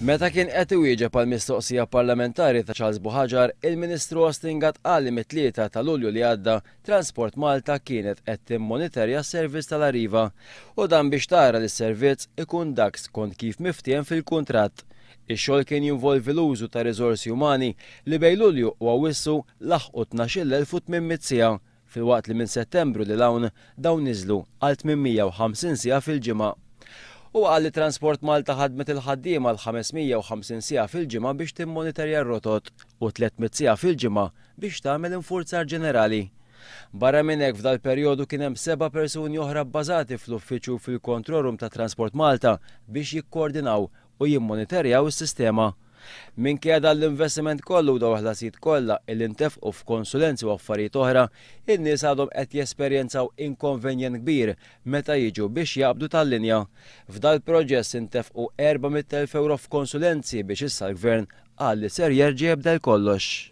Meta kien qed iwieġeb għall-mistoqsija parlamentari ta' Charles Buħaġar, il-Ministru Austin qal li mit-3 ta' Lulju li għadda Transport Malta kienet qed timmonitorja s-servizz tal-Arriva u dan biex tara li s-servizz ikun dak skont kif miftiem fil-kuntratt. Ix-xogħol kien jinvolvi l-użu ta' riżorsi umani li bejn Lulju u Awwissu laħqu 12,800 siegħa filwaqt li minn Settembru li dawn niżlu għal 850 siegħa fil-ġimgħa. U qal li Transport Malta ħadmet il-ħaddiema għal 550 siegħa fil-ġimgħa biex timmonitorja r-rotot u 300 siegħa fil-ġimgħa biex tagħmel infurzar ġenerali. Barra minn hekk f'dal-perjodu kien hemm 7 persuni oħra bbażati fl-uffiċċju fil-Control Room ta' Transport Malta biex jikkoordinaw u jimmonitorjaw is-sistema. Minkejja l-investiment kollu daw ħlasijiet kollha li ntefqu f'konsulenzi u affarijiet oħra, in-nies għadhom qed jesperjenzaw inkonvenjent kbir meta jiġu biex jaqbdu tal-linja. F'dal-proġett intefqu 400,000 euro f'konsulenzi biex issa l-Gvern qal li ser jerġa' jibdel kollox.